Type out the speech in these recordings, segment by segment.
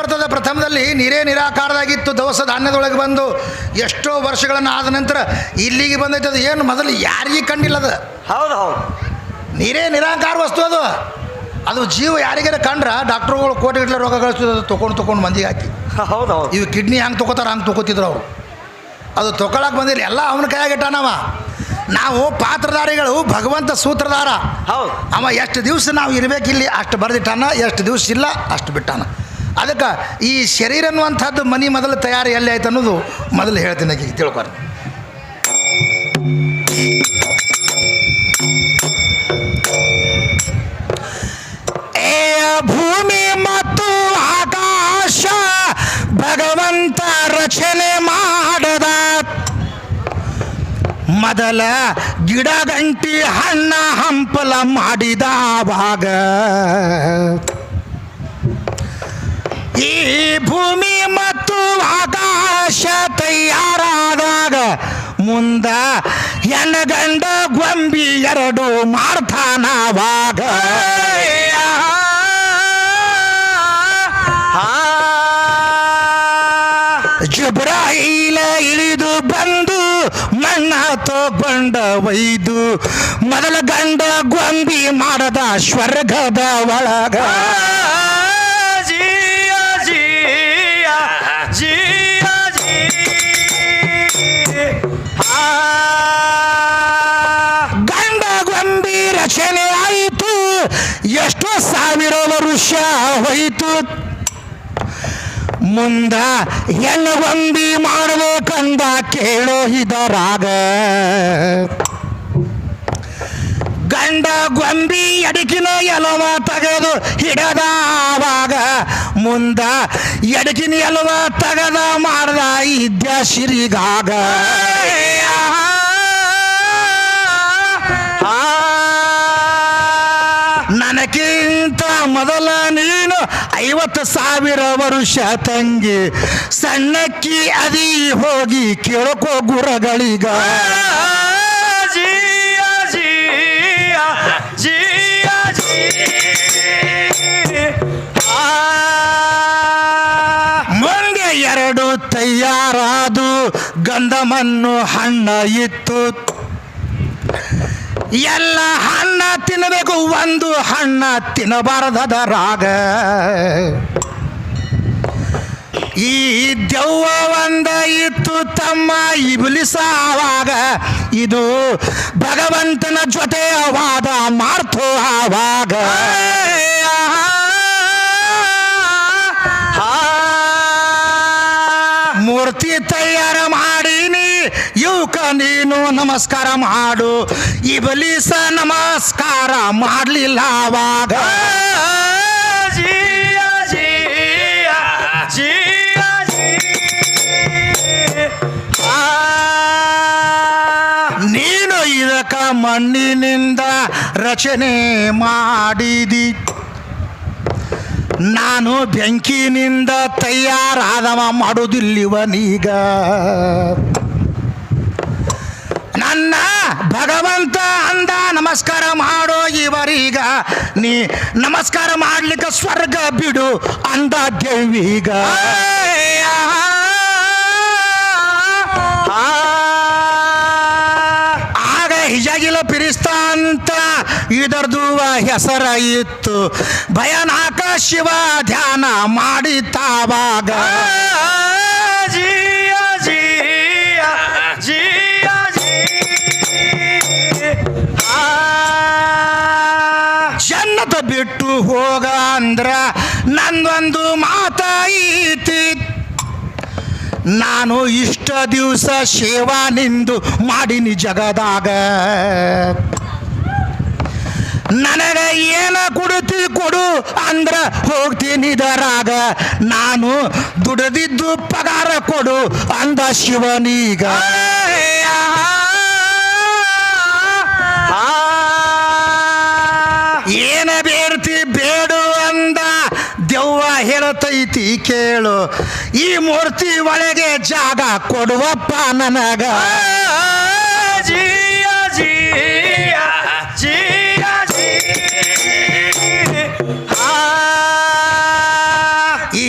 ಬರ್ತದೆ. ಪ್ರಥಮದಲ್ಲಿ ನೀರೇ ನಿರಾಕಾರದಾಗಿತ್ತು, ದವಸ ಧಾನ್ಯದೊಳಗೆ ಬಂದು ಎಷ್ಟೋ ವರ್ಷಗಳನ್ನು ಆದ ನಂತರ ಇಲ್ಲಿಗೆ ಬಂದೈತೆ. ಅದು ಏನು ಮೊದಲು ಯಾರಿಗೆ ಕಂಡಿಲ್ಲ ಅದು. ಹೌದು ಹೌದು, ನೀರೇ ನಿರಾಕಾರ ವಸ್ತು ಅದು. ಅದು ಜೀವ ಯಾರಿಗಾರ ಕಂಡ್ರೆ ಡಾಕ್ಟ್ರುಗಳು ಕೋಟಿಗಟ್ಟಲೆ ರೋಗ ಗಳಿಸ್ತದೆ. ಅದು ತೊಗೊಂಡು ಮಂದಿಗೆ ಹಾಕಿ. ಹೌದು ಹೌದು, ಇವು ಕಿಡ್ನಿ ಹಂಗೆ ತೊಗೋತಾರೆ, ಹಂಗೆ ತೊಗೋತಿದ್ರು ಅವರು. ಅದು ತೊಗೊಳಕ್ಕೆ ಬಂದಿಲ್ಲ, ಎಲ್ಲ ಅವನ ಕೈಯಾಗಿಟ್ಟಾನವ. ನಾವು ಪಾತ್ರಧಾರಿಗಳು, ಭಗವಂತ ಸೂತ್ರಧಾರ. ಹೌದು, ಅವ ಎಷ್ಟು ದಿವಸ ನಾವು ಇರಬೇಕಿಲ್ಲಿ ಅಷ್ಟು ಬರೆದಿಟ್ಟಾನ, ಎಷ್ಟು ದಿವಸ ಇಲ್ಲ ಅಷ್ಟು ಬಿಟ್ಟಾನ. ಅದಕ್ಕೆ ಈ ಶರೀರ ಅನ್ನುವಂಥದ್ದು ಮನೆ ಮೊದಲು ತಯಾರಿ ಎಲ್ಲಿ ಆಯ್ತು ಅನ್ನೋದು ಮೊದಲು ಹೇಳ್ತೀನಿ, ಈಗ ತಿಳ್ಕೊರಿ. ಭೂಮಿ ಮತ್ತು ಆಕಾಶ ಭಗವಂತ ರಚನೆ ಮಾಡದ ಮೊದಲ ಗಿಡ ಗಂಟಿ ಹಣ್ಣ ಹಂಪಲ ಮಾಡಿದವಾಗ ಈ ಭೂಮಿ ಮತ್ತು ಆಕಾಶ ತಯಾರಾದಾಗ ಮುಂದ ಹೆಣ್ಣಗಂಡ ಗೊಂಬಿ ಎರಡು ಮಾಡ್ತಾನವಾಗ ಜುಬ್ರಾಯಿಲ ಇಳಿದು ಬಂದು ಮಣ್ಣ ತಗೊಂಡ ಒಯ್ದು ಮೊದಲ ಗಂಡ ಗೊಂಬಿ ಮಾಡದ ಸ್ವರ್ಗದ ಒಳಗ ಗಂಡ ಗೊಂಬಿ ರಚನೆ ಆಯಿತು. ಎಷ್ಟೋ ಸಾವಿರ ವರ್ಷ ಹೋಯಿತು. ಮುಂದ ಹೆಣ್ಣು ಗೊಂಬಿ ಮಾಡಬೇಕಂದ ಕೇಳೋ ಇದರಾಗ ಗಂಡ ಗೊಂಬಿ ಎಡಕಿನ ಎಲವ ತೆಗೆದು ಹಿಡದವಾಗ ಮುಂದ ಎಡಕಿನ ಎಲವ ತೆಗೆದ ಮಾಡ್ದ ಇದ್ದ ಸಿರಿಗಾಗ ನನಗಿಂತ ಮೊದಲ ನೀನು 50,000 ವರ್ಷ ತಂಗಿ ಸಣ್ಣಕ್ಕಿ ಅದಿ ಹೋಗಿ ಕೇಳ್ಕೋ ಗುರಗಳಿಗ ಮುಂದೆ ಎರಡು ತಯಾರಾದು ಗಂಧಮನ್ನು ಹಣ್ಣ ಇತ್ತು. ಎಲ್ಲ ಹಣ್ಣ ತಿನ್ನಬೇಕು, ಒಂದು ಹಣ್ಣ ತಿನ್ನಬಾರದರಾಗ ಈ ದೆವ್ವ ಒಂದ ಇತ್ತು ತಮ್ಮ ಇಬ್ಲಿಸಾವಾಗ ಇದು ಭಗವಂತನ ಜೊತೆ ವಾದ ಮಾಡ್ತೋ ಆವಾಗ ಮೂರ್ತಿ ತಯಾರ ಮಾಡೀನಿ ಇವಕ ನೀನು ನಮಸ್ಕಾರ ಮಾಡು. ಇಬ್ಲಿಸ ನಮಸ್ಕಾರ ಮಾಡಲಿಲ್ಲ ಆವಾಗ ನೀನು ಇದಕ್ಕ ಮಣ್ಣಿನಿಂದ ರಚನೆ ಮಾಡಿದಿ, ನಾನು ಬೆಂಕಿನಿಂದ ತಯಾರಾದವ ಮಾಡುವುದಿಲ್ಲಿವನೀಗ. ನನ್ನ ಭಗವಂತ ಅಂದ ನಮಸ್ಕಾರ ಮಾಡೋ ಇವರೀಗ, ನೀ ನಮಸ್ಕಾರ ಮಾಡ್ಲಿಕ್ಕೆ ಸ್ವರ್ಗ ಬಿಡು ಅಂದ ದೇವೀಗ. ಆಗ ಹಿಜಗಿಲ ಪಿರಿಸ್ತ ಅಂತ ಇದರದು ಹೆಸರ ಇತ್ತು. ಭಯಾನಕ ಶಿವ ಧ್ಯಾನ ಮಾಡಿತಾವಾಗ ಜನ್ನತ ಬಿಟ್ಟು ಹೋಗ ಅಂದ್ರ ನಂದೊಂದು ಮಾತ ಐತಿ. ನಾನು ಇಷ್ಟ ದಿವಸ ಸೇವಾ ನಿಂದು ಮಾಡಿನಿ ಜಗದಾಗ, ನನಗೆ ಏನ ಕೊಡುತ್ತಿ ಕೊಡು ಅಂದ್ರ ಹೋಗ್ತೀನಿ ಇದರಾಗ. ನಾನು ದುಡಿದಿದ್ದು ಪಗಾರ ಕೊಡು ಅಂದ ಶಿವನೀಗ. ಏನ ಬೇಡ್ತಿ ಬೇಡು ಅಂದ ದೆವ್ವ ಹೇಳತೈತಿ ಕೇಳು, ಈ ಮೂರ್ತಿ ಒಳಗೆ ಜಾಗ ಕೊಡುವಪ್ಪ ನನಗ. ಈ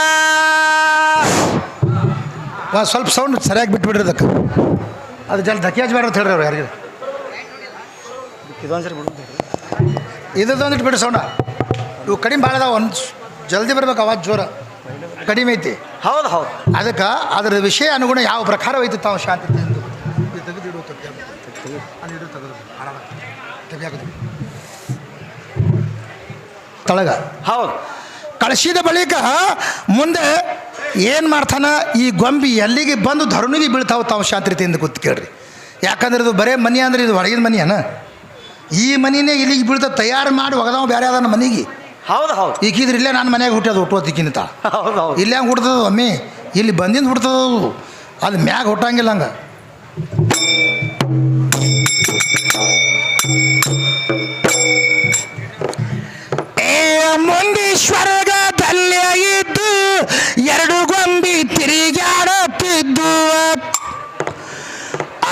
ಸ್ವಲ್ಪ ಸೌಂಡ್ ಸರಿಯಾಗಿ ಬಿಟ್ಬಿಡ್ರಿ ಅದಕ್ಕೆ ಅದು ಜಲ್ದಿ ಧಕ್ಕೆ ಹಚ್ಬೇಡ ಅಂತ ಹೇಳ್ರಿ ಅವ್ರು ಯಾರಿಗೆ ಇದೊಂದ್ಸರಿ ಬಿಡ್ತೀನಿ ಇದೊಂದಿಟ್ಟು ಬಿಡಿ ಸೌಂಡ ಇವು ಕಡಿಮೆ ಭಾಳ ಅದಾವ ಒಂದು ಜಲ್ದಿ ಬರ್ಬೇಕು ಅವಾಜ್ ಜೋರ ಕಡಿಮೆ ಐತಿ ಹೌದು ಹೌದು ಅದಕ್ಕೆ ಅದರ ವಿಷಯ ಅನುಗುಣ ಯಾವ ಪ್ರಕಾರವೈತಿ ತಾವು ಶಾಂತಿ ತಳಗ ಹೌದು ಕಳಿಸಿದ ಬಳಿಕ ಮುಂದೆ ಏನು ಮಾಡ್ತಾನ ಈ ಗೊಂಬಿ ಎಲ್ಲಿಗೆ ಬಂದು ಧರುಣಿಗೆ ಬೀಳ್ತಾವ ತಾವು ಶಾಂತಿಯಿಂದ ಕೂತ್ ಕೇಳ್ರಿ ಯಾಕಂದ್ರೆ ಇದು ಬರೇ ಮನೆ ಅಂದ್ರೆ ಇದು ಹೊರಗಿನ ಮನೆಯನ ಈ ಮನಿನೇ ಇಲ್ಲಿಗೆ ಬೀಳ್ತಾ ತಯಾರು ಮಾಡಿ ಒಗದವ ಬೇರೆ ಅದನ್ನ ಮನೆಗೆ ಹೌದು ಹೌದು ಈಗಿದ್ರೆ ಇಲ್ಲೇ ನಾನು ಮನೆಯಾಗ ಹುಟ್ಟೋದು ಹುಟ್ಟೋತಿಕ್ಕಿಂತ ಹೌದು ಹೌದು ಇಲ್ಲೇ ಹಂಗೆ ಹುಡ್ತದ ಅಮ್ಮಿ ಇಲ್ಲಿ ಬಂದಿಂದ ಹುಡ್ತದವು ಅದು ಮ್ಯಾಗ ಹುಟ್ಟಂಗಿಲ್ಲ ಹಂಗೆ ಮುಂದೀಶ್ವರ್ಗದಲ್ಲೇ ಇದ್ದು ಎರಡು ಗೊಂಬಿ ತಿರುಗಾಡುತ್ತಿದ್ದು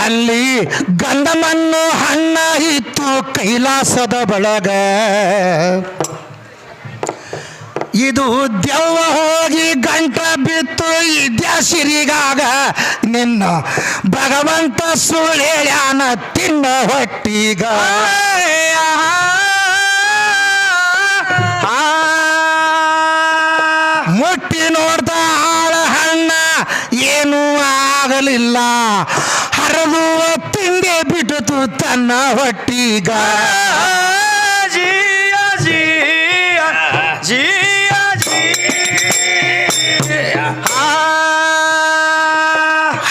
ಅಲ್ಲಿ ಗಂಧಮಣ್ಣು ಹಣ್ಣ ಇತ್ತು ಕೈಲಾಸದ ಬಳಗ ಇದು ದೆವ್ವ ಹೋಗಿ ಗಂಟ ಬಿತ್ತು ಇದ್ಯಾಸಿರಿಗಾಗ ನಿನ್ನ ಭಗವಂತ ಸುಳ್ಳ್ಯಾನ ತಿನ್ನ ಹೊಟ್ಟಿಗ ಮುಟ್ಟಿ ನೋಡ್ದ ಆಳ ಹಣ್ಣ ಏನೂ ಆಗಲಿಲ್ಲ ಹರಿದು ತಿಂದೆ ಬಿಟ್ಟಿತು ತನ್ನ ಹೊಟ್ಟಿಗ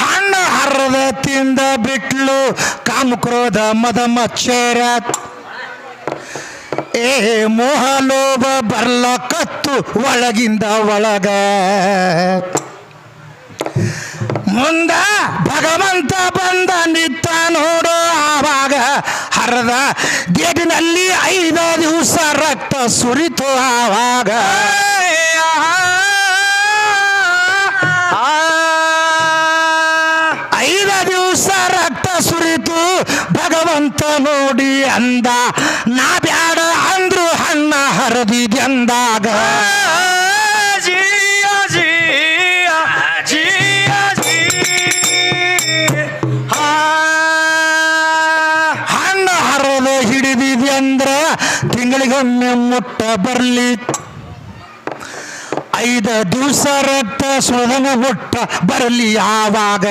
ಹಣ್ಣು ಹರದ ತಿಂದ ಬಿಟ್ಲು ಕಾಮಕ್ರೋಧ ಮದ ಮಚ್ಚರ ಮೋಹ ಲೋಭ ಬರ್ಲ ಕತ್ತು ಒಳಗಿಂದ ಒಳಗ ಮುಂದ ಭಗವಂತ ಬಂದ ನಿತ್ತ ನೋಡೋ ಆವಾಗ ಹರದ ಗೇಟಿನಲ್ಲಿ 5 ದಿವಸ ರಕ್ತ ಸುರಿತು ಆವಾಗ 5 ದಿವಸ ರಕ್ತ ಸುರಿತು ಭಗವಂತ ನೋಡಿ ಅಂದ ನಾ ಬ್ಯಾಡ ಅಂದ್ರು ಹಣ್ಣ ಹರದಿದ್ದಂದಾಗ ಹಣ್ಣು ಹರದ ಹಿಡಿದಿದೆ ಅಂದ್ರ ತಿಂಗಳಿಗೊಮ್ಮೆ ಮುಟ್ಟ ಬರ್ಲಿ 5 ದಿವಸ ರಕ್ತ ಸುಳದಂಗ ಮುಟ್ಟ ಬರಲಿ ಆವಾಗ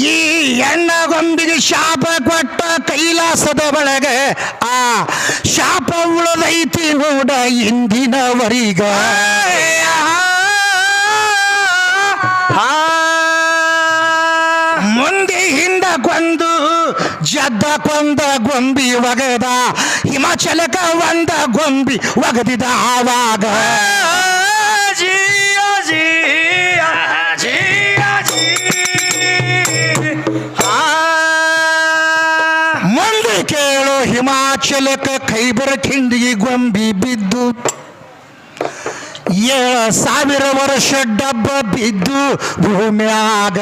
ಈ ಹೆಣ್ಣ ಗೊಂಬಿಗೆ ಶಾಪ ಕೊಟ್ಟ ಕೈಲಾಸದ ಒಳಗೆ ಆ ಶಾಪ ಉಳದೈತಿ ನೋಡ ಇಂದಿನವರಿಗ ಮುಂದೆ ಹಿಂದ ಕೊಂದು ಜದ್ದ ಕೊಂದ ಗೊಂಬಿ ಒಗದ ಹಿಮಾಚಲಕ ಒಂದ ಗೊಂಬಿ ಒಗದಿದ ಆವಾಗ ಮುಂದೆ ಕೇಳು ಹಿಮಾಚಲಕ ಕೈಬರ ಖಿಂಡಿಗೆ ಗೊಂಬಿ ಬಿದ್ದು 7,000 ವರ್ಷ ಡಬ್ಬ ಬಿದ್ದು ಭೂಮಿಯಾಗ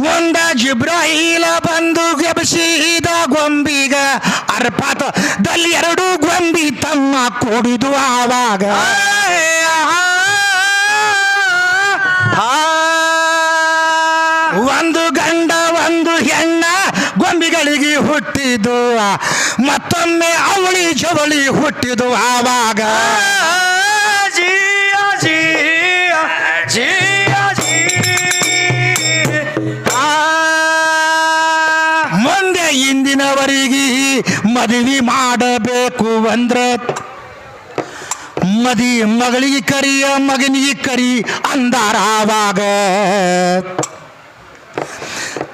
ಮುಂದ ಜಿಬ್ರಾಹೀಲ ಬಂದು ಗೆಬಸಿದ ಗೊಂಬಿಗ ಅರ್ಪಾತದಲ್ಲಿ 2 ಗೊಂಬಿ ತಮ್ಮ ಕೂಡಿದು ಆವಾಗ ಒಂದು ಗಂಡ ಒಂದು ಹೆಣ್ಣ ಗೊಂಬಿಗಳಿಗೆ ಹುಟ್ಟಿದು ಮತ್ತೊಮ್ಮೆ ಅವಳಿ ಜವಳಿ ಹುಟ್ಟಿದು ಆವಾಗ ಮುಂದೆ ಇಂದಿನವರೆಗೆ ಮದುವೆ ಮಾಡಬೇಕು ಅಂದ್ರೆ ಮದಿ ಮಗಳಿಗೆ ಕರಿಯ ಮಗನಿಗೆ ಕರಿ ಅಂದಾರಾವಾಗ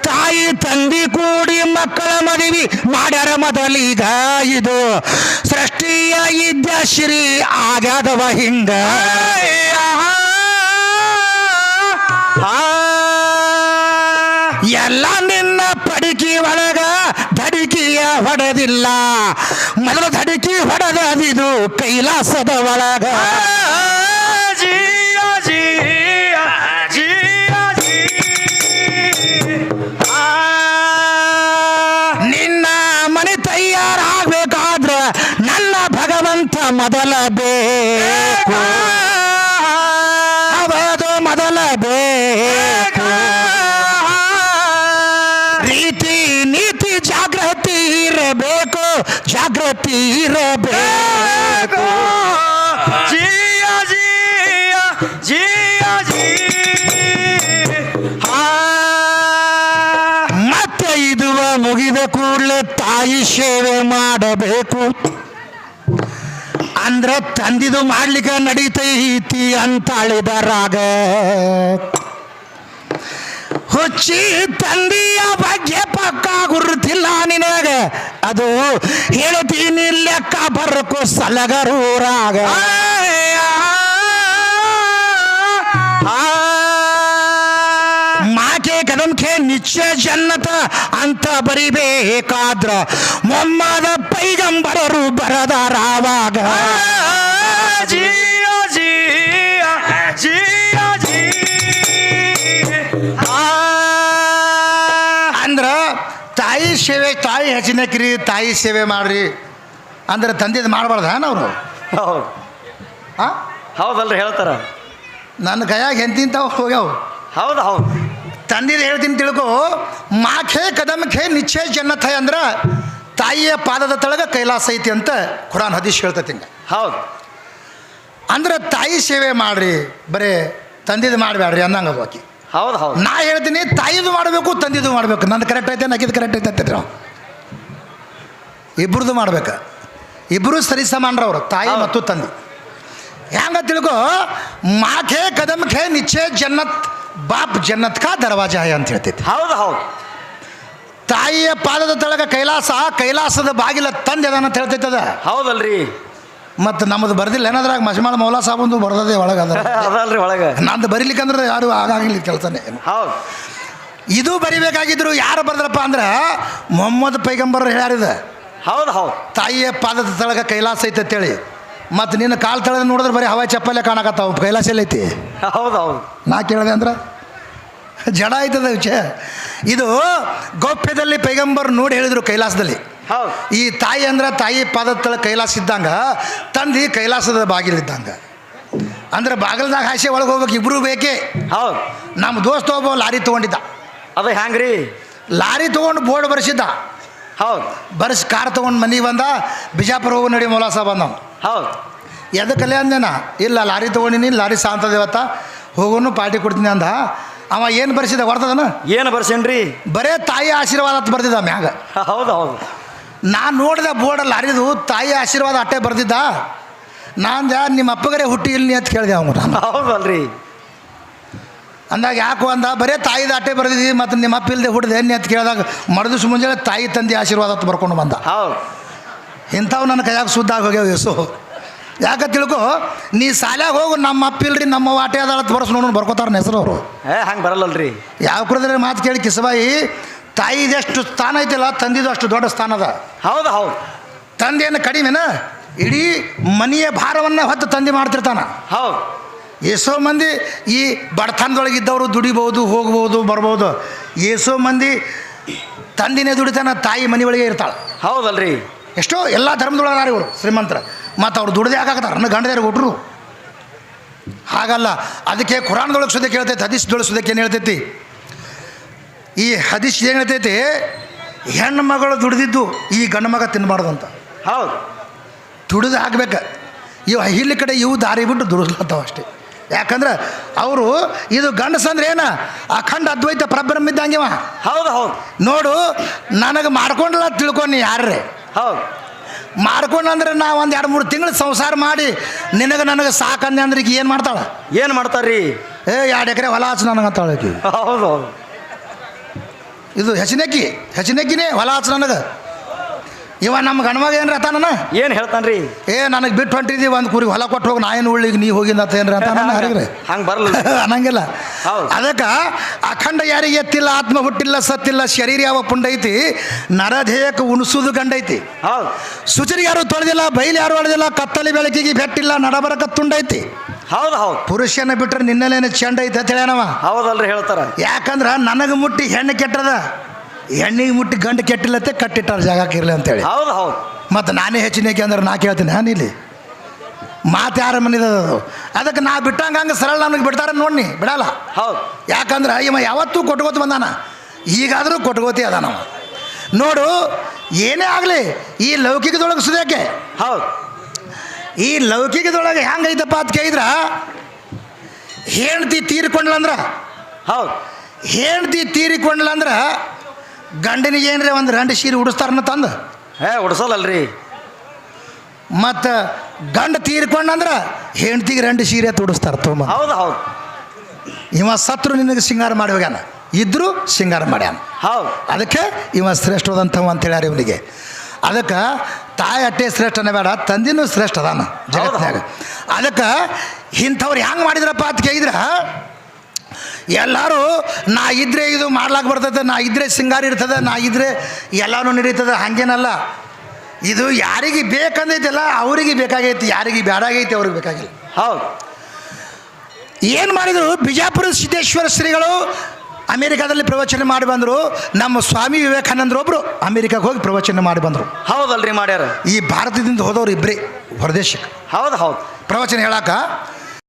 ತಾಯಿ ತಂದಿ ಕೂಡಿ ಮಕ್ಕಳ ಮದುವೆ ಮಾಡ್ಯಾರ ಮೊದಲೀಗ ಇದು ಸೃಷ್ಟಿಯ ಇದ್ದ ಶ್ರೀ ಆಗ್ಯಾದವ ಹಿಂಗ ಎಲ್ಲ ನಿನ್ನ ಪಡಿಕಿ ಒಳಗ ಧಡಿಕಿಯ ಹೊಡೆದಿಲ್ಲ ಮೊದಲು ಧಡಿಕಿ ಹೊಡೆದಿದು ಕೈಲಾಸದ ಒಳಗ ನಿನ್ನ ಮನೆ ತಯಾರಾಗಬೇಕಾದ್ರ ನನ್ನ ಭಗವಂತ ಮೊತ್ತ ಮೊದಲ ಬೇಕು ಅವದು ಮೊದಲ ಬೇಕು ರೀತಿ ನೀತಿ ಜಾಗೃತಿ ಇರಬೇಕು ಜಾಗೃತಿ ಇರಬೇಕು ಜಿಯ ಜಿಯ ಜಿಯ ಜಿ ಮತ್ತೆ ಇದುವ ಮುಗಿದ ಕೂಡಲೇ ತಾಯಿ ಸೇವೆ ಮಾಡಬೇಕು ಅಂದ್ರ ತಂದಿದು ಮಾಡ್ಲಿಕ್ಕೆ ನಡೀತೈತಿ ಅಂತ ಅಳಿದರಾಗ ಹುಚ್ಚಿ ತಂದಿಯ ಬಗ್ಗೆ ಪಕ್ಕ ಗುರುತಿಲ್ಲ ನಿನಗ ಅದು ಹೇಳ್ತೀನಿ ಲೆಕ್ಕ ಬರ್ಕು ಸಲಗರೂರಾಗ ಮಾಕೆ ಕದಮ್ಕೆ ನಿಶ್ಚಯ ಜನ್ನತ ಅಂತ ಬರಿಬೇಕಾದ್ರ ಮೊಮ್ಮದ ಪೈಗಂಬರರು ಬರದಾರಾವಾಗ ಜಿಯ ಜಿಯ ಜಿಯ ಜಿ ಅಂದ್ರ ತಾಯಿ ಸೇವೆ ತಾಯಿ ಹೆಚ್ಚಿನಕ್ರಿ ತಾಯಿ ಸೇವೆ ಮಾಡ್ರಿ ಅಂದ್ರೆ ತಂದೆದು ಮಾಡಬಾರ್ದ ಅವರು ಹೌದು ಹೌದಲ್ರಿ ಹೇಳ್ತಾರ ನನ್ನ ಕೈಯಾಗ ಎಂತಿಂತಾವ ಹೋಗ್ಯಾವ ಹೌದು ಹೌದು ತಂದಿದ್ದು ಹೇಳ್ತೀನಿ ತಿಳ್ಕೊ ಮಾಖೆ ಕದಮ್ಖೆ ನಿಶ್ಚಯ ಜನ್ನಥ ಅಂದ್ರೆ ತಾಯಿಯ ಪಾದದ ತಳಗ ಕೈಲಾಸ ಐತಿ ಅಂತ ಖುರಾನ್ ಹದೀಶ್ ಹೇಳ್ತೈತಿ ಹಿಂಗೆ ಹೌದು ಅಂದ್ರೆ ತಾಯಿ ಸೇವೆ ಮಾಡ್ರಿ ಬರೇ ತಂದಿದ್ದು ಮಾಡಬೇಡ್ರಿ ಅನ್ನಂಗ ಆಕಿ ಹೌದು ಹೌದು ನಾ ಹೇಳ್ತೀನಿ ತಾಯಿದು ಮಾಡಬೇಕು ತಂದಿದ್ದು ಮಾಡಬೇಕು ನಂದು ಕರೆಕ್ಟ್ ಐತೆ ನಾಕಿದ್ದು ಕರೆಕ್ಟ್ ಐತೆ ಅಂತಿದ್ರು ಇಬ್ರದ್ದು ಮಾಡ್ಬೇಕು ಇಬ್ಬರು ಸರಿ ಸಮಾನರವ್ರು ತಾಯಿ ಹೌದು. ಮತ್ತು ತಂದೆ ಹೆಂಗ ತಿಳ್ಕೊ ಮಾಖೆ ಕದಮ್ಖೆ ನಿಶ್ಚಯ ಜನ್ನತ್ ಬಾಪ್ ಜನ್ನತ್ ಕಾ ದರ್ವಾಜಾ ಹೈ ಅಂತ ಹೇಳ್ತೈತಿ ಹೌದು ಹೌದು ತಾಯಿಯ ಪಾದದ ತಳಗ ಕೈಲಾಸ ಕೈಲಾಸದ ಬಾಗಿಲ ತಂದೆ ಅದ ಅಂತ ಹೇಳ್ತೈತದ ಹೌದಲ್ರಿ ಮತ್ತು ನಮ್ಮದು ಬರ್ದಿಲ್ಲ ಏನಾದ್ರಾಗ ಮಜಮಾಳ ಮೌಲಾ ಸಾಬಂದು ಬರ್ದದೆ ಒಳಗೆ ಅದ ಅದಲ್ರಿ ಒಳಗೆ ನಂದು ಬರೀಲಿಕ್ಕಂದ್ರೆ ಯಾರು ಆಗಾಗಿಲ್ಲ ಕೆಲಸನೇ ಹೌದು ಇದು ಬರಿಬೇಕಾಗಿದ್ರು ಯಾರು ಬರ್ದ್ರಪ್ಪ ಅಂದ್ರೆ ಮೊಹಮ್ಮದ್ ಪೈಗಂಬರ್ ಹೇಳ್ಯಾರಿದ ಹೌದು ಹೌದು ತಾಯಿಯ ಪಾದದ ತಳಗ ಕೈಲಾಸ ಐತೆ ಅಂತೇಳಿ ಮತ್ತು ನಿನ್ನ ಕಾಲು ತಳಗ ನೋಡಿದ್ರೆ ಬರೀ ಹವಾಯಿ ಚಪ್ಪಲ್ಲೇ ಕಾಣಕತ್ತಾವ ಕೈಲಾಸ ಎಲ್ಲೈತಿ ಹೌದು ಹೌದು ನಾ ಕೇಳಿದೆ ಅಂದ್ರೆ ಜಡ ಆಯ್ತದ ವಿಷಯ ಇದು ಗೌಪ್ಯದಲ್ಲಿ ಪೈಗಂಬರ್ ನೋಡಿ ಹೇಳಿದರು ಕೈಲಾಸದಲ್ಲಿ ಹೌದು ಈ ತಾಯಿ ಅಂದ್ರೆ ತಾಯಿ ಪಾದದ ತಳ ಕೈಲಾಸ ಇದ್ದಂಗ ತಂದು ಕೈಲಾಸದ ಬಾಗಿಲಿದ್ದಂಗ ಅಂದ್ರೆ ಬಾಗಿಲ್ದಾಗ ಹಾಸೆ ಒಳಗೆ ಹೋಗ್ಬೇಕು ಇಬ್ಬರು ಬೇಕೇ ಹೌದು ನಮ್ಮ ದೋಸ್ತ ಒಬ್ಬ ಲಾರಿ ತೊಗೊಂಡಿದ್ದ ಅದು ಹ್ಯಾಂಗ್ರಿ ಲಾರಿ ತೊಗೊಂಡು ಬೋರ್ಡ್ ಬರ್ಸಿದ್ದ ಹೌದು ಬರ್ಸಿ ಕಾರ್ ತೊಗೊಂಡು ಮನೆಗೆ ಬಂದ ಬಿಜಾಪುರ ಹೋಗೋ ನಡಿ ಮೌಲಾ ಸಾಬ್ ಬಂದವ್ ಹೌದು ಎದಕ್ಕಲ್ಲೇ ಅಂದೇನ ಇಲ್ಲ ಲಾರಿ ತೊಗೊಂಡಿನಿ ಲಾರಿ ಸಾಂತದ ಇವತ್ತ ಹೋಗೋನು ಪಾರ್ಟಿ ಕೊಡ್ತೀನಿ ಅಂದ ಅವ ಏನು ಬರ್ಸಿದ ಹೊರ್ತದನ ಏನು ಬರ್ಸೇನ್ರಿ ಬರೇ ತಾಯಿ ಆಶೀರ್ವಾದ ಅಂತ ಬರ್ದಿದ್ದ ಮ್ಯಾಗ ಹೌದು ಹೌದು ನಾನು ನೋಡಿದೆ ಬೋರ್ಡ್ ಲಾರಿದು ತಾಯಿ ಆಶೀರ್ವಾದ ಅಟ್ಟೆ ಬರ್ದಿದ್ದ ನಾನು ನಿಮ್ಮ ಅಪ್ಪಗರೇ ಹುಟ್ಟಿ ಇಲ್ಲಿ ಅಂತ ಕೇಳಿದೆ ಅವ್ನು ನಾನು ಹೌದಲ್ರಿ ಅಂದಾಗ ಯಾಕೋ ಅಂದ ಬರೇ ತಾಯಿದ ಅಟ್ಟೆ ಬರ್ದಿದ್ದಿ ಮತ್ತು ನಿಮ್ಮ ಅಪ್ಪ ಇಲ್ಲದೆ ಹುಟ್ಟಿದೆ ಎಣ್ಣೆ ಅಂತ ಕೇಳಿದಾಗ ಮರದಿವ್ಸ ಮುಂಜಾನೆ ತಾಯಿ ತಂದೆ ಆಶೀರ್ವಾದ ಅಂತ ಬರ್ಕೊಂಡು ಬಂದ ಹೌದು ಇಂಥವು ನನ್ನ ಕೈಯಾಗ ಸುದ್ದಾಗಿ ಹೋಗ್ಯಾವ ಯೇಸು ಯಾಕೆ ತಿಳ್ಕೊ ನೀ ಸಾಲ್ಯಾಗ ಹೋಗು ನಮ್ಮ ಅಪ್ಪ ಇಲ್ರಿ ನಮ್ಮ ವಾಟೆ ಅದಾಳ ಬರ್ಸ್ ನೋಡೋಣ ಬರ್ಕೋತಾರ ಹೆಸರು ಅವರು ಹಂಗೆ ಬರಲ್ಲಲ್ರಿ ಯಾವ ಕುಡಿದ್ರೆ ಮಾತು ಕೇಳಿ ಕಿಸಬಾಯಿ ತಾಯಿದೆಷ್ಟು ಸ್ಥಾನ ಐತಿಲ್ಲ ತಂದಿದ್ದು ಅಷ್ಟು ದೊಡ್ಡ ಸ್ಥಾನ ಅದ ಹೌದು ಹೌದು ತಂದೆಯನ್ನು ಕಡಿಮೆನ ಇಡೀ ಮನೆಯ ಭಾರವನ್ನು ಹೊತ್ತು ತಂದೆ ಮಾಡ್ತಿರ್ತಾನ ಹೌದು ಎಷ್ಟೋ ಮಂದಿ ಈ ಬಡತನದೊಳಗಿದ್ದವರು ದುಡಿಬೋದು ಹೋಗ್ಬೋದು ಬರ್ಬೋದು ಎಷ್ಟೋ ಮಂದಿ ತಂದಿನೇ ದುಡಿತಾನ ತಾಯಿ ಮನೆಯೊಳಗೆ ಇರ್ತಾಳೆ ಹೌದಲ್ರಿ ಎಷ್ಟೋ ಎಲ್ಲ ಧರ್ಮದೊಳಗಾರ ಇವರು ಶ್ರೀಮಂತರ ಮತ್ತು ಅವ್ರು ದುಡ್ದೇ ಹಾಕಾಕತ್ತಾರ ನನ್ನ ಗಂಡದಾರಿಗೆ ಕೊಟ್ಟರು ಹಾಗಲ್ಲ ಅದಕ್ಕೆ ಕುರಾನ್ದೊಳಗೆ ಸುದ್ದಿ ಕೇಳ್ತೈತಿ ಹದೀಸ್ದೊಳಗೆ ಸುದ್ದಕ್ಕೆ ಏನು ಹೇಳ್ತೈತಿ ಈ ಹದೀಸ್ ಏನು ಹೇಳ್ತೈತಿ ಹೆಣ್ಣು ಮಗಳು ದುಡಿದಿದ್ದು ಈ ಗಂಡು ಮಗ ತಿನ್ನಬಾರ್ದು ಅಂತ ಹೌದು ದುಡಿದು ಹಾಕ್ಬೇಕು ಇವು ಇಲ್ಲಿ ಕಡೆ ಇವು ದಾರಿ ಬಿಟ್ಟು ದುಡಿಸ್ಲತ್ತಾವ ಅಷ್ಟೇ ಯಾಕಂದ್ರೆ ಅವರು ಇದು ಗಂಡಸಂದ್ರೆ ಏನ ಅಖಂಡ ಅದ್ವೈತ ಪರಬ್ರಹ್ಮ ಇದ್ದಂಗೆವ ಹೌದು ಹೌದು ನೋಡು ನನಗೆ ಮಾಡ್ಕೊಂಡಲ್ಲ ತಿಳ್ಕೊಂಡು ಯಾರೇ ಹೌದು ಮಾಡ್ಕೊಂಡಂದ್ರೆ ನಾ ಒಂದು 2-3 ತಿಂಗಳು ಸಂಸಾರ ಮಾಡಿ ನನಗೆ ಸಾಕಂದೆ ಅಂದ್ರೆ ಈಗ ಏನು ಮಾಡ್ತಾಳೆ ಏನು ಮಾಡ್ತಾರ್ರಿ 2 ಎಕರೆ ಹೊಲ ಹಚ್ಚು ನನಗೆ ಅಂತಾಳೆ ಆಕಿ. ಹೌದು ಹೌದು ಇದು ಹೆಚ್ಚಿನಕ್ಕಿನೇ ಹೊಲ ಹಚ್ಚು ನನಗೆ ಇವ ನಮ್ಮ ಗಂಡ್ಮಗ ಏನ್ರಿ ಅತ್ತಾನ ಏನು ಹೇಳ್ತಾನ್ರಿ ನನಗೆ ಬಿಟ್ಟು ಹೊಂಟಿದ್ದೀವಿ ಒಂದು ಕುರಿ ಹೊಲ ಕೊಟ್ಟು ಹೋಗಿ ನಾ ಏನು ಉಳ್ಳಿಗೆ ನೀ ಹೋಗಿಂದ ಏನ್ರಿ ಅಂತ ಹರಿಗ್ರಿ ಹಂಗೆ ಬರಲ್ಲ ಅನ್ನಂಗಿಲ್ಲ ಹೌದು. ಅದಕ್ಕೆ ಅಖಂಡ ಯಾರಿಗೆ ಎತ್ತಿಲ್ಲ ಆತ್ಮ ಹುಟ್ಟಿಲ್ಲ ಸತ್ತಿಲ್ಲ ಶರೀರ ಯಾವ ಪುಂಡೈತಿ ನರದೇಹಕ್ಕೆ ಉಣಿಸೋದು ಗಂಡೈತಿ ಹೌದು ಸುಚರಿ ಯಾರು ತೊಳೆದಿಲ್ಲ ಬೈಲಿ ಯಾರು ಹೊಡೆದಿಲ್ಲ ಕತ್ತಲಿ ಬೆಳಕಿಗೆ ಬೆಟ್ಟಿಲ್ಲ ನಡಬರಕ ತುಂಡೈತಿ ಹೌದು ಹೌದು ಪುರುಷನ ಬಿಟ್ರೆ ನಿನ್ನೆಲೇನೆ ಚೆಂಡ ಐತೆ ಅಂತ ಹೇಳ್ಯಾನವ ಹೌದಲ್ರಿ ಹೇಳ್ತಾರ ಯಾಕಂದ್ರೆ ನನಗೆ ಮುಟ್ಟಿ ಹೆಣ್ಣು ಕೆಟ್ಟದ ಹೆಣ್ಣಿಗೆ ಮುಟ್ಟಿ ಗಂಡು ಕೆಟ್ಟಿಲ್ಲತ್ತೆ ಕಟ್ಟಿಟ್ಟಾರ ಜಾಗಕ್ಕೆ ಇರಲಿ ಅಂತೇಳಿ ಹೌದು ಹೌದು ಮತ್ತು ನಾನೇ ಹೆಚ್ಚಿನಕ್ಕೆ ಅಂದ್ರೆ ನಾ ಕೇಳ್ತೀನಿ ಇಲ್ಲಿ ಮಾತು ಯಾರ ಮನಿದದು ಅದಕ್ಕೆ ನಾ ಬಿಟ್ಟಂಗೆ ಹಂಗೆ ಸರಳ ನಮಗೆ ಬಿಡ್ತಾರೆ ನೋಡಿ ಬಿಡಲ್ಲ. ಹೌದು. ಯಾಕಂದ್ರೆ ಇವ ಯಾವತ್ತೂ ಕೊಟ್ಕೋತ ಬಂದಾನ, ಈಗಾದರೂ ಕೊಟ್ಕೋತಿ ಅದಾನ. ನೋಡು, ಏನೇ ಆಗಲಿ ಈ ಲೌಕಿಕದೊಳಗೆ ಸುದ್ಯಾಕೆ, ಹೌದು. ಈ ಲೌಕಿಕದೊಳಗೆ ಹೆಂಗೈತಪ್ಪ ಅಂತ ಕೇಳಿದ್ರ, ಹೆಂಡ್ತಿ ತೀರಿಕೊಂಡ್ಲಂದ್ರೆ, ಹೌದು. ಹೆಂಡ್ತಿ ತೀರಿಕೊಂಡ್ಲಂದ್ರೆ ಗಂಡನಿಗೆ ಏನ್ರಿ ಒಂದು 2 ಸೀರೆ ಉಡಿಸ್ತಾರನ್ನ ತಂದು, ಉಡ್ಸಲ್ಲಲ್ರಿ. ಮತ್ತು ಗಂಡ ತೀರ್ಕೊಂಡಂದ್ರೆ ಹೆಂಡ್ತಿಗೆ 2 ಸೀರೆ ಉಡಿಸ್ತಾರೆ ತುಂಬ. ಹೌದು ಹೌದು. ಇವ ಸತ್ರು ನಿನಗೆ ಸಿಂಗಾರ ಮಾಡಿ ಹೋಗ್ಯಾನ, ಇದ್ರೂ ಸಿಂಗಾರ ಮಾಡ್ಯಾನ. ಹೌದು. ಅದಕ್ಕೆ ಇವ ಶ್ರೇಷ್ಠವಾದಂಥವ ಅಂತ ಹೇಳ್ಯಾರ ಇವನಿಗೆ. ಅದಕ್ಕೆ ತಾಯಿ ಅಟ್ಟೆ ಶ್ರೇಷ್ಠನೇ ಬೇಡ, ತಂದಿನೂ ಶ್ರೇಷ್ಠ ಅದಾನ ಜಗತ್ತಿನಾಗ. ಅದಕ್ಕೆ ಇಂಥವ್ರು ಹೆಂಗೆ ಮಾಡಿದ್ರಪ್ಪ ಅಂತ ಕೇಳಿದ್ರೆ, ಎಲ್ಲರೂ ನಾ ಇದ್ದರೆ ಇದು ಮಾಡ್ಲಾಕ ಬರ್ತದೆ, ನಾ ಇದ್ದರೆ ಸಿಂಗಾರ ಇರ್ತದೆ, ನಾ ಇದ್ದರೆ ಎಲ್ಲನೂ ನಡೀತದೆ, ಹಾಗೇನಲ್ಲ. ಇದು ಯಾರಿಗೆ ಬೇಕಂದೈತಲ್ಲ ಅವರಿಗೆ ಬೇಕಾಗೈತಿ, ಯಾರಿಗೆ ಬೇಡಾಗೈತಿ ಅವ್ರಿಗೆ ಬೇಕಾಗಿಲ್ಲ. ಹೌದು. ಏನು ಮಾಡಿದರು, ಬಿಜಾಪುರ ಸಿದ್ದೇಶ್ವರ ಶ್ರೀಗಳು ಅಮೇರಿಕಾದಲ್ಲಿ ಪ್ರವಚನ ಮಾಡಿ ಬಂದರು. ನಮ್ಮ ಸ್ವಾಮಿ ವಿವೇಕಾನಂದರು ಒಬ್ಬರು ಅಮೇರಿಕಾಗೆ ಹೋಗಿ ಪ್ರವಚನ ಮಾಡಿ ಬಂದರು. ಹೌದಲ್ರಿ ಮಾಡ್ಯಾರ. ಈ ಭಾರತದಿಂದ ಹೋದವ್ರು ಇಬ್ಬರೇ ಹೊರದೇಶಕ್ಕೆ ಹೌದು ಹೌದು. ಪ್ರವಚನ ಹೇಳಾಕ